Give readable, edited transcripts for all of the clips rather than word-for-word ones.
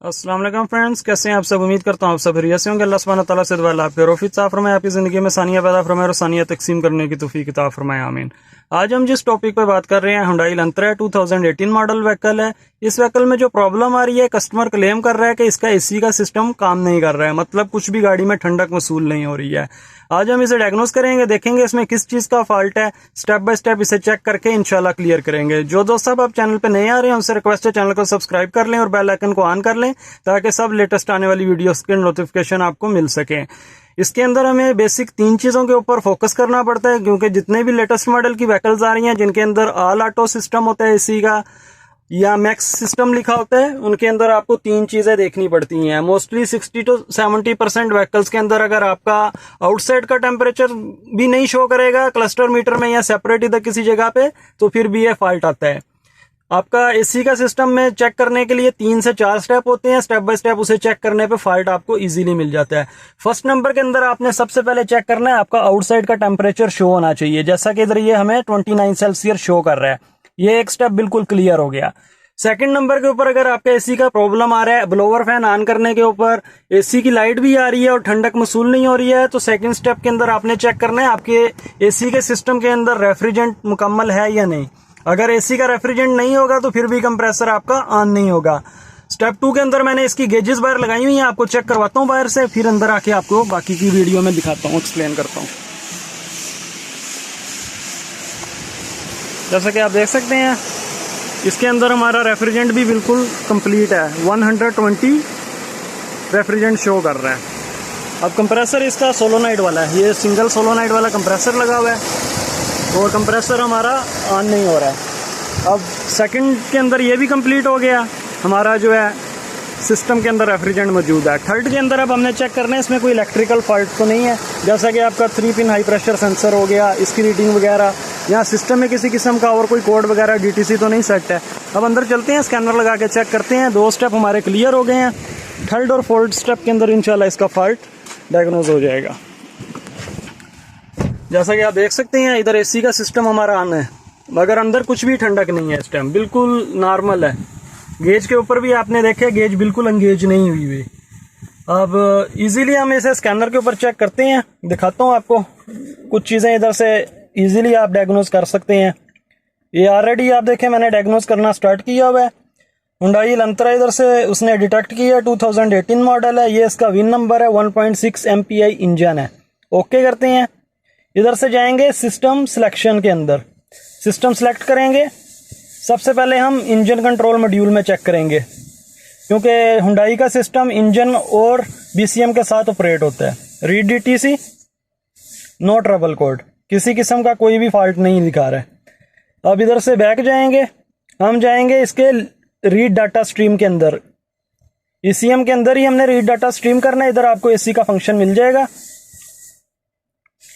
अस्सलाम वालेकुम फ्रेंड्स, कैसे हैं आप सब। उम्मीद करता हूँ आप सब खैरियत से होंगे। अल्लाह सुब्हानहू तआला से दुआ आपके रोफी ता फरमाए, आपकी ज़िंदगी में सानिया पैदा फरमाए और सानिया तकसीम करने की तौफीक अता फरमाए, आमीन। आज हम जिस टॉपिक पर बात कर रहे हैं, हुंडई एलेंट्रा 2018 मॉडल व्हीकल है। इस व्हीकल में जो प्रॉब्लम आ रही है, कस्टमर क्लेम कर रहा है कि इसका एसी का सिस्टम काम नहीं कर रहा है, मतलब कुछ भी गाड़ी में ठंडक वसूल नहीं हो रही है। आज हम इसे डायग्नोस करेंगे, देखेंगे इसमें किस चीज़ का फॉल्ट है, स्टेप बाय स्टेप इसे चेक करके इंशाल्लाह क्लियर करेंगे। जो दोस्त साहब आप चैनल पे नए आ रहे हैं, उनसे रिक्वेस्ट है चैनल को सब्सक्राइब कर लें और बेल आइकन को ऑन कर लें, ताकि सब लेटेस्ट आने वाली वीडियोस के नोटिफिकेशन आपको मिल सके। इसके अंदर हमें बेसिक 3 चीज़ों के ऊपर फोकस करना पड़ता है, क्योंकि जितने भी लेटेस्ट मॉडल की व्हीकल्स आ रही हैं जिनके अंदर ऑल ऑटो सिस्टम होता है एसी का या मैक्स सिस्टम लिखा होता है, उनके अंदर आपको 3 चीजें देखनी पड़ती हैं। मोस्टली 60 to 70% व्हीकल्स के अंदर अगर आपका आउटसाइड का टेम्परेचर भी नहीं शो करेगा क्लस्टर मीटर में या सेपरेट इधर किसी जगह पे, तो फिर भी ये फॉल्ट आता है। आपका एसी का सिस्टम में चेक करने के लिए 3 से 4 स्टेप होते हैं। स्टेप बाय स्टेप उसे चेक करने पे फॉल्ट आपको इजीली मिल जाता है। फर्स्ट नंबर के अंदर आपने सबसे पहले चेक करना है, आपका आउटसाइड का टेम्परेचर शो होना चाहिए। जैसा कि इधर ये हमें 29 सेल्सियस शो कर रहा है, ये एक स्टेप बिल्कुल क्लियर हो गया। सेकंड नंबर के ऊपर अगर आपका एसी का प्रॉब्लम आ रहा है, ब्लोअर फैन ऑन करने के ऊपर एसी की लाइट भी आ रही है और ठंडक वसूल नहीं हो रही है, तो सेकंड स्टेप के अंदर आपने चेक करना है आपके एसी के सिस्टम के अंदर रेफ्रिजरेंट मुकम्मल है या नहीं। अगर एसी का रेफ्रिजरेंट नहीं होगा तो फिर भी कंप्रेसर आपका ऑन नहीं होगा। स्टेप 2 के अंदर मैंने इसकी गेजेस बाहर लगाई हुई हैं, आपको चेक करवाता हूँ बाहर से, फिर अंदर आके आपको बाकी की वीडियो में दिखाता हूँ, एक्सप्लेन करता हूँ। जैसा कि आप देख सकते हैं, इसके अंदर हमारा रेफ्रिजरेंट भी बिल्कुल कंप्लीट है, 120 रेफ्रिजरेंट शो कर रहा है। अब कंप्रेसर इसका सोलोनाइड वाला है, ये सिंगल सोलोनाइड वाला कंप्रेसर लगा हुआ है और कंप्रेसर हमारा ऑन नहीं हो रहा है। अब सेकंड के अंदर ये भी कंप्लीट हो गया, हमारा जो है सिस्टम के अंदर रेफ्रिजरेंट मौजूद है। थर्ड के अंदर अब हमने चेक करना है इसमें कोई इलेक्ट्रिकल फॉल्ट तो नहीं है, जैसा कि आपका 3 पिन हाई प्रेशर सेंसर हो गया, इसकी रीडिंग वगैरह, यहाँ सिस्टम में किसी किस्म का और कोई कोड वगैरह डीटीसी तो नहीं सेट है। अब अंदर चलते हैं, स्कैनर लगा के चेक करते हैं। 2 स्टेप हमारे क्लियर हो गए हैं। थर्ड और फोर्थ स्टेप के अंदर इंशाल्लाह इसका फॉल्ट डायग्नोज हो जाएगा। जैसा कि आप देख सकते हैं, इधर एसी का सिस्टम हमारा ऑन है, मगर अंदर कुछ भी ठंडक नहीं है, इस टाइम बिल्कुल नॉर्मल है। गेज के ऊपर भी आपने देखे, गेज बिल्कुल एंगेज नहीं हुई हुई। अब इजीली हम इसे स्कैनर के ऊपर चेक करते हैं, दिखाता हूँ आपको कुछ चीज़ें इधर से इजीली आप डायग्नोज कर सकते हैं। ये ऑलरेडी आप देखें मैंने डायग्नोज करना स्टार्ट किया हुआ है। हुंडई एलेंट्रा इधर से उसने डिटेक्ट किया, 2018 मॉडल है, ये इसका विन नंबर है, 1.6 MPI इंजन है। ओके करते हैं, इधर से जाएंगे सिस्टम सिलेक्शन के अंदर, सिस्टम सेलेक्ट करेंगे। सबसे पहले हम इंजन कंट्रोल मॉड्यूल में चेक करेंगे, क्योंकि हुंडई का सिस्टम इंजन और BCM के साथ ऑपरेट होता है। Read DTC, no trouble code, किसी किस्म का कोई भी फॉल्ट नहीं दिखा रहा है। अब इधर से बैक जाएंगे, हम जाएंगे इसके रीड डाटा स्ट्रीम के अंदर। ECM के अंदर ही हमने रीड डाटा स्ट्रीम करना है, इधर आपको एसी का फंक्शन मिल जाएगा।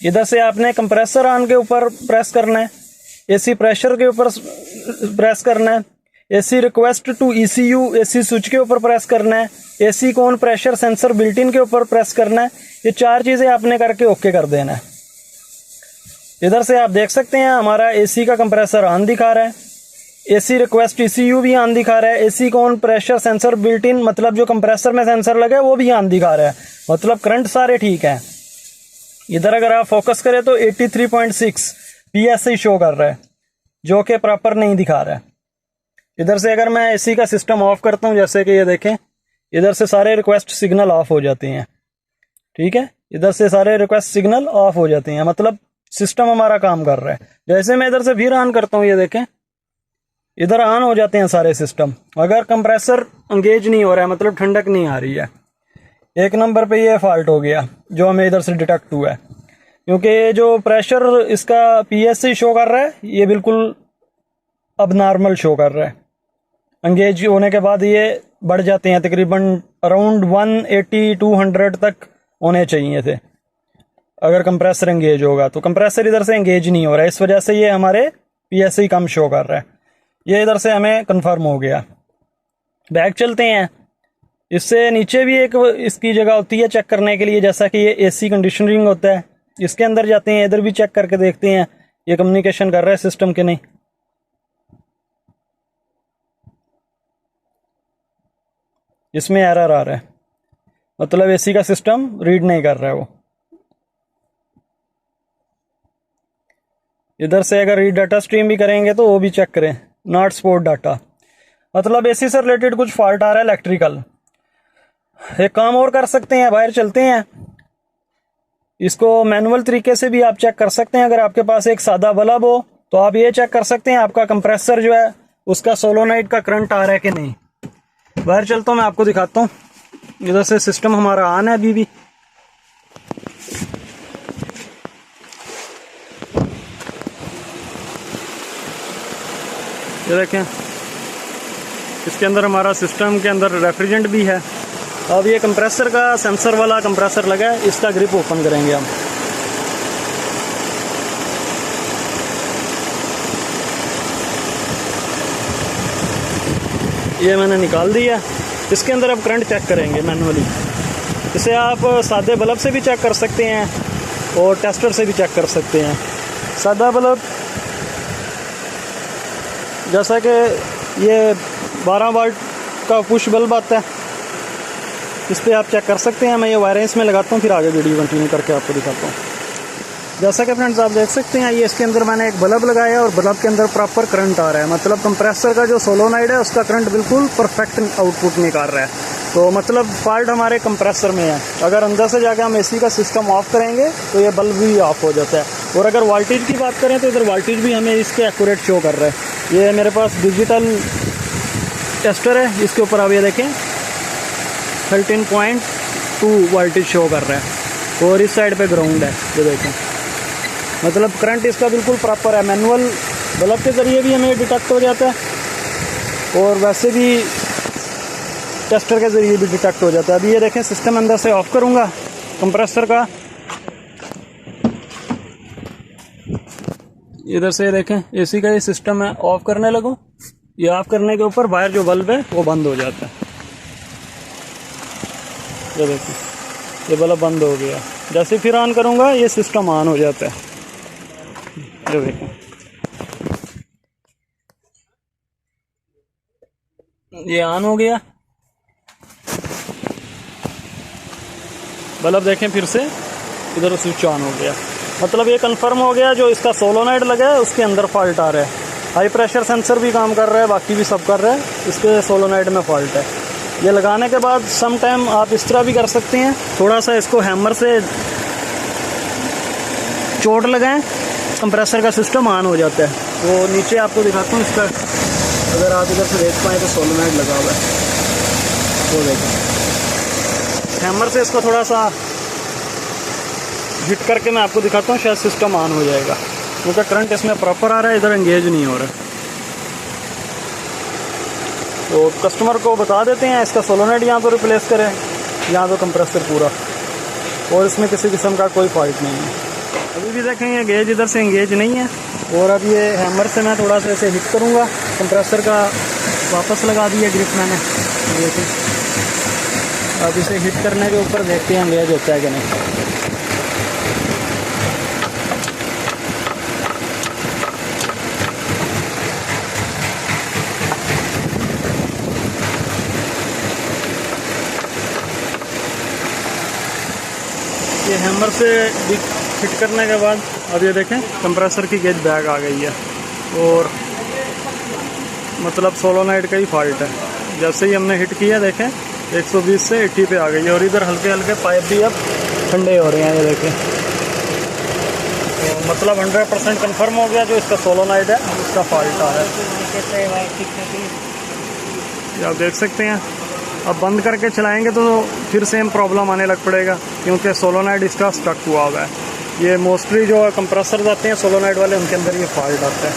इधर से आपने कंप्रेसर ऑन के ऊपर प्रेस करना है, एसी प्रेशर के ऊपर प्रेस करना है, AC request to ECU AC switch के ऊपर प्रेस करना है, एसी कौन प्रेशर सेंसर बिल्ट इन के ऊपर प्रेस करना है। ये 4 चीज़ें आपने करके ओके कर देना है। इधर से आप देख सकते हैं हमारा एसी का कंप्रेसर ऑन दिखा रहा है, एसी रिक्वेस्ट ECU भी ऑन दिखा रहा है, एसी कौन प्रेशर सेंसर बिल्ट इन, मतलब जो कंप्रेसर में सेंसर लगा है वो भी ऑन दिखा रहा है, मतलब करंट सारे ठीक है। इधर अगर आप फोकस करें तो 83.6 PSI शो कर रहा है, जो कि प्रॉपर नहीं दिखा रहा है। इधर से अगर मैं एसी का सिस्टम ऑफ करता हूं, जैसे कि ये देखें, इधर से सारे रिक्वेस्ट सिग्नल ऑफ हो जाते हैं, ठीक है, इधर से सारे रिक्वेस्ट सिग्नल ऑफ हो जाते हैं, मतलब सिस्टम हमारा काम कर रहा है। जैसे मैं इधर से फिर ऑन करता हूं, ये देखें इधर ऑन हो जाते हैं सारे सिस्टम। अगर कंप्रेसर एंगेज नहीं हो रहा है, मतलब ठंडक नहीं आ रही है। 1 नंबर पे ये फॉल्ट हो गया जो हमें इधर से डिटेक्ट हुआ है, क्योंकि जो प्रेशर इसका PSI शो कर रहा है ये बिल्कुल अब नॉर्मल शो कर रहा है। एंगेज होने के बाद ये बढ़ जाते हैं, तकरीबन अराउंड 180-200 तक होने चाहिए थे अगर कंप्रेसर एंगेज होगा। तो कंप्रेसर इधर से एंगेज नहीं हो रहा है, इस वजह से ये हमारे PSI कम शो कर रहा है। ये इधर से हमें कंफर्म हो गया। बैक चलते हैं, इससे नीचे भी एक इसकी जगह होती है चेक करने के लिए, जैसा कि ये AC कंडीशनिंग होता है, इसके अंदर जाते हैं, इधर भी चेक करके देखते हैं ये कम्युनिकेशन कर रहा है सिस्टम के नहीं। इसमें एरर आ रहा है, मतलब एसी का सिस्टम रीड नहीं कर रहा है वो। इधर से अगर रीड डाटा स्ट्रीम भी करेंगे तो वो भी चेक करें, नॉट सपोर्ट डाटा, मतलब एसी से रिलेटेड कुछ फॉल्ट आ रहा है इलेक्ट्रिकल। एक काम और कर सकते हैं, बाहर चलते हैं, इसको मैनुअल तरीके से भी आप चेक कर सकते हैं। अगर आपके पास एक सादा बल्ब हो तो आप ये चेक कर सकते हैं आपका कंप्रेसर जो है उसका सोलोनाइड का करंट आ रहा है कि नहीं। बाहर चलता हूँ, मैं आपको दिखाता हूँ। इधर से सिस्टम हमारा ऑन है अभी भी। ये देखें, इसके अंदर हमारा सिस्टम के अंदर रेफ्रिजरेंट भी है। अब ये कंप्रेसर का सेंसर वाला कंप्रेसर लगा है, इसका ग्रिप ओपन करेंगे हम। ये मैंने निकाल दिया। इसके अंदर अब करंट चेक करेंगे मैनुअली। इसे आप सादे बल्ब से भी चेक कर सकते हैं और टेस्टर से भी चेक कर सकते हैं। सादा बल्ब जैसा कि ये 12 वाट का पुश बल्ब आता है, इस पर आप चेक कर सकते हैं। मैं ये वायरें इसमें लगाता हूँ, फिर आगे वीडियो कंटिन्यू करके आपको दिखाता हूँ। जैसा कि फ्रेंड्स आप देख सकते हैं, ये इसके अंदर मैंने एक बल्ब लगाया और बल्ब के अंदर प्रॉपर करंट आ रहा है, मतलब कंप्रेसर का जो सोलोनाइड है उसका करंट बिल्कुल परफेक्ट आउटपुट निकाल रहा है। तो मतलब फॉल्ट हमारे कंप्रेसर में है। अगर अंदर से जाकर हम एसी का सिस्टम ऑफ करेंगे तो ये बल्ब भी ऑफ हो जाता है। और अगर वोल्टेज की बात करें तो इधर वोल्टेज भी हमें इसके एक्यूरेट शो कर रहा है। ये मेरे पास डिजिटल टेस्टर है, इसके ऊपर आप ये देखें 13.2 वोल्टेज शो कर रहा है और इस साइड पे ग्राउंड है। ये देखें, मतलब करंट इसका बिल्कुल प्रॉपर है। मैनुअल बल्ब के ज़रिए भी हमें डिटेक्ट हो जाता है और वैसे भी टेस्टर के ज़रिए भी डिटेक्ट हो जाता है। अभी ये देखें, सिस्टम अंदर से ऑफ करूँगा कंप्रेसर का। इधर से ये देखें, एसी का ये सिस्टम है, ऑफ करने लगूँ, ये ऑफ करने के ऊपर बाहर जो बल्ब है वो बंद हो जाता है। ये देखें, ये बल्ब बंद हो गया। जैसे फिर ऑन करूँगा ये सिस्टम ऑन हो जाता है। ये देखें, ये ऑन हो गया। बल्ब देखें फिर से, इधर स्विच ऑन हो गया। मतलब ये कंफर्म हो गया जो इसका सोलोनाइड लगा है उसके अंदर फॉल्ट आ रहा है। हाई प्रेशर सेंसर भी काम कर रहा है, बाकी भी सब कर रहा है, इसके सोलोनाइड में फॉल्ट है। ये लगाने के बाद सम टाइम आप इस तरह भी कर सकते हैं, थोड़ा सा इसको हैमर से चोट लगाएं, कंप्रेसर का सिस्टम ऑन हो जाता है। वो नीचे आपको दिखाता हूँ इसका, अगर आप इधर से देख पाएँ तो सोलोनाइड लगा हुआ है, वो देखें। हैमर से इसको थोड़ा सा हिट करके मैं आपको दिखाता हूँ, शायद सिस्टम ऑन हो जाएगा, क्योंकि करंट इसमें प्रॉपर आ रहा है, इधर एंगेज नहीं हो रहा है। तो कस्टमर को बता देते हैं इसका सोलोनाइड यहाँ तो रिप्लेस करें, यहाँ तो कंप्रेसर पूरा, और इसमें किसी किस्म का कोई फॉल्ट नहीं है। अभी भी देखें ये गेज इधर से एंगेज नहीं है। और अब ये हैमर से मैं थोड़ा सा ऐसे हिट करूँगा, कंप्रेसर का वापस लगा दिया ग्रिप मैंने। देखिए, अब इसे हिट करने के ऊपर देखते हैं एंगेज होता है कि नहीं। ये हैमर से हिट करने के बाद अब ये देखें कंप्रेसर की गेज बैक आ गई है और मतलब सोलोनाइड का ही फॉल्ट है। जैसे ही हमने हिट किया देखें 120 से 80 पे आ गई है और इधर हल्के हल्के पाइप भी अब ठंडे हो रहे हैं। ये देखें, तो मतलब 100% कन्फर्म हो गया जो इसका सोलोनाइड है उसका फॉल्ट आ रहा है। ये आप देख सकते हैं। अब बंद करके चलाएंगे तो फिर सेम प्रॉब्लम आने लग पड़ेगा, क्योंकि सोलोनाइड इसका स्टक हुआ हुआ है। ये मोस्टली जो कंप्रेसर आते हैं सोलोनाइड वाले, उनके अंदर ये फॉल्ट आता है।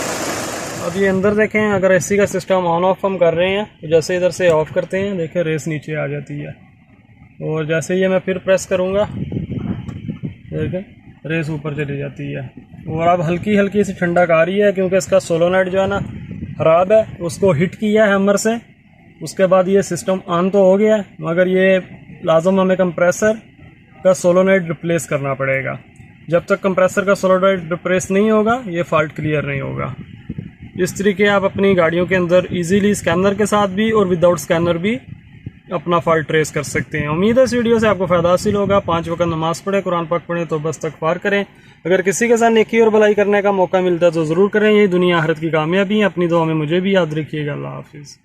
अब ये अंदर देखें, अगर एसी का सिस्टम ऑन ऑफ हम कर रहे हैं तो जैसे इधर से ऑफ करते हैं देखें रेस नीचे आ जाती है, और जैसे ये मैं फिर प्रेस करूँगा देखें रेस ऊपर चली जाती है। और अब हल्की हल्की सी ठंडक आ रही है, क्योंकि इसका सोलोनाइड जो है ना ख़राब है, उसको हिट किया है हैमर से। उसके बाद ये सिस्टम ऑन तो हो गया है, मगर ये लाजम हमें कंप्रेसर का सोलोनाइड रिप्लेस करना पड़ेगा। जब तक कंप्रेसर का सोलोनाइड रिप्लेस नहीं होगा ये फॉल्ट क्लियर नहीं होगा। इस तरीके आप अपनी गाड़ियों के अंदर इजीली स्कैनर के साथ भी और विदाउट स्कैनर भी अपना फॉल्ट ट्रेस कर सकते हैं। उम्मीद है इस वीडियो से आपको फ़ायदा हासिल होगा। 5 वक्त नमाज़ पढ़े, कुरान पाक पढ़ें, तो बस इस्तग़फ़ार करें। अगर किसी के साथ नेकी और भलाई करने का मौका मिलता है तो ज़रूर करें। यही दुनिया आखिरत की कामयाबी है। अपनी दुआ में मुझे भी याद रखिएगा। अल्लाह हाफ़िज़।